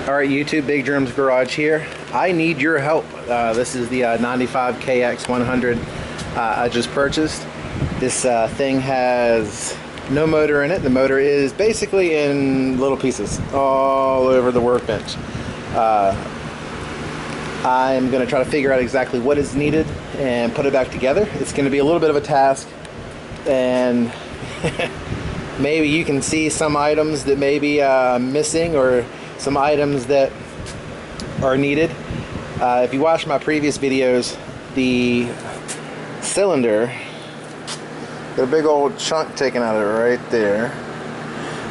Alright YouTube, Big Drum's Garage here. I need your help. This is the 95 KX100 I just purchased. This thing has no motor in it. The motor is basically in little pieces all over the workbench. I'm going to try to figure out exactly what is needed and put it back together. It's going to be a little bit of a task, and maybe you can see some items that may be missing, or some items that are needed. If you watch my previous videos, the cylinder got a big old chunk taken out of it right there,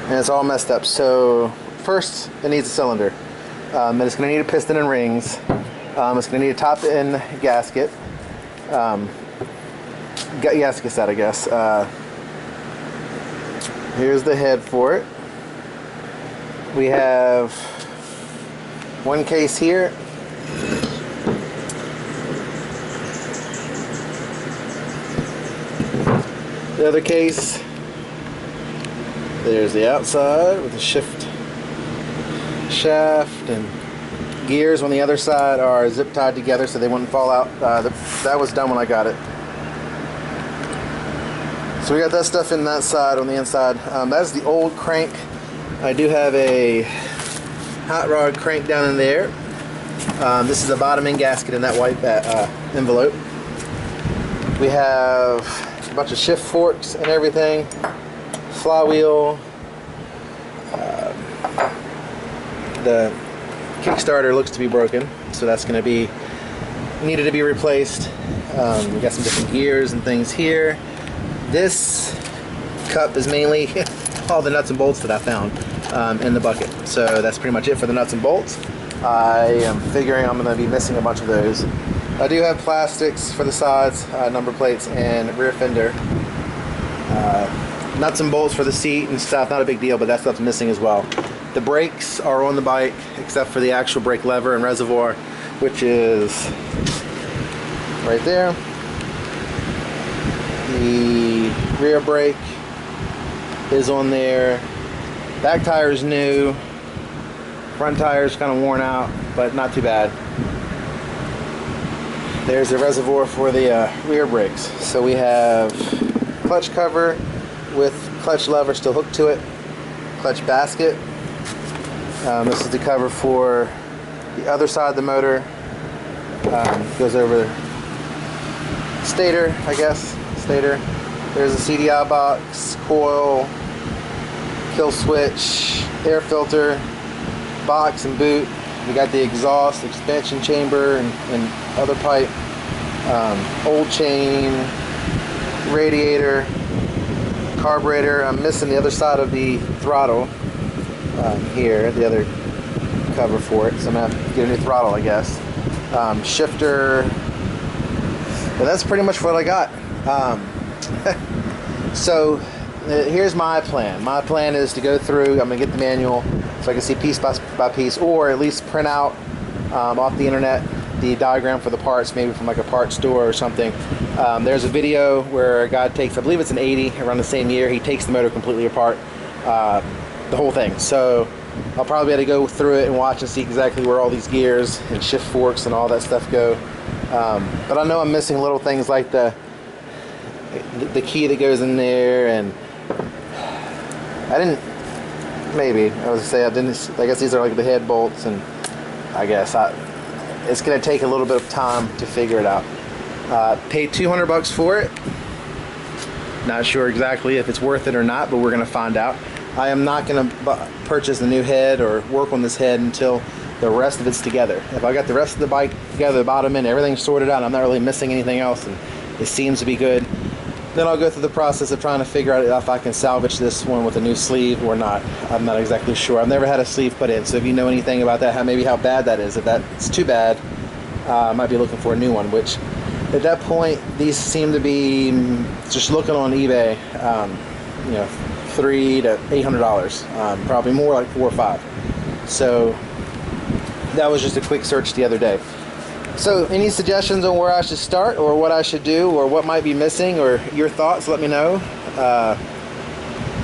and it's all messed up. So first it needs a cylinder, and it's going to need a piston and rings. It's going to need a top end gasket. Gasket set, I guess. Here's the head for it. We have one case here. The other case, there's the outside with the shift shaft, and gears on the other side are zip tied together so they wouldn't fall out. That was done when I got it. So we got that stuff in that side on the inside. That's the old crank. I do have a hot rod crank down in there. This is a bottom end gasket in that white envelope. We have a bunch of shift forks and everything. Flywheel. The Kickstarter looks to be broken, so that's going to be needed to be replaced. We got some different gears and things here. This cup is mainly all the nuts and bolts that I found in the bucket. So that's pretty much it for the nuts and bolts. I am figuring I'm going to be missing a bunch of those. I do have plastics for the sides, number plates, and rear fender. Nuts and bolts for the seat and stuff, not a big deal, but that stuff's missing as well. The brakes are on the bike, except for the actual brake lever and reservoir, which is right there. The rear brake is on there. Back tire is new. Front tire is kind of worn out, but not too bad. There's the reservoir for the rear brakes. So we have clutch cover with clutch lever still hooked to it. Clutch basket. This is the cover for the other side of the motor. Goes over stator, I guess. Stator. There's a CDI box, coil, kill switch, air filter, box and boot. We got the exhaust, expansion chamber, and other pipe, old chain, radiator, carburetor. I'm missing the other side of the throttle here, the other cover for it, so I'm going to have to get a new throttle, I guess. Shifter. But that's pretty much what I got. So here's my plan. My plan is to go through, I'm going to get the manual so I can see piece by piece, or at least print out off the internet the diagram for the parts, maybe from like a parts store or something. There's a video where a guy takes, I believe it's an 80, around the same year, he takes the motor completely apart, the whole thing. So I'll probably have to go through it and watch and see exactly where all these gears and shift forks and all that stuff go. But I know I'm missing little things like the key that goes in there, and I didn't, maybe, I was gonna say, I guess these are like the head bolts, and I guess it's gonna take a little bit of time to figure it out. Paid $200 for it. Not sure exactly if it's worth it or not, but we're gonna find out. I am not gonna purchase a new head or work on this head until the rest of it's together. If I got the rest of the bike together, the bottom end, everything's sorted out, I'm not really missing anything else, and it seems to be good, then I'll go through the process of trying to figure out if I can salvage this one with a new sleeve or not. I'm not exactly sure. I've never had a sleeve put in, so if you know anything about that, maybe how bad that is. If that's too bad, I might be looking for a new one, which at that point, these seem to be, just looking on eBay, you know, $300 to $800, probably more like $4 or $5. So that was just a quick search the other day. So any suggestions on where I should start, or what I should do, or what might be missing, or your thoughts, let me know.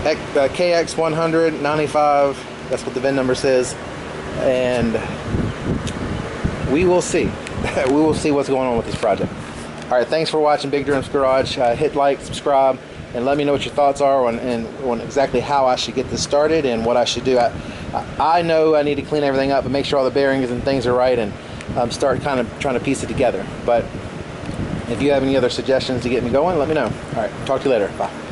KX100 95, that's what the VIN number says. and we will see. We will see what's going on with this project. All right, thanks for watching Big Drum's Garage. Hit like, subscribe, and let me know what your thoughts are on exactly how I should get this started and what I should do. I know I need to clean everything up and make sure all the bearings and things are right, and start kind of trying to piece it together. But if you have any other suggestions to get me going, let me know. All right, talk to you later. Bye.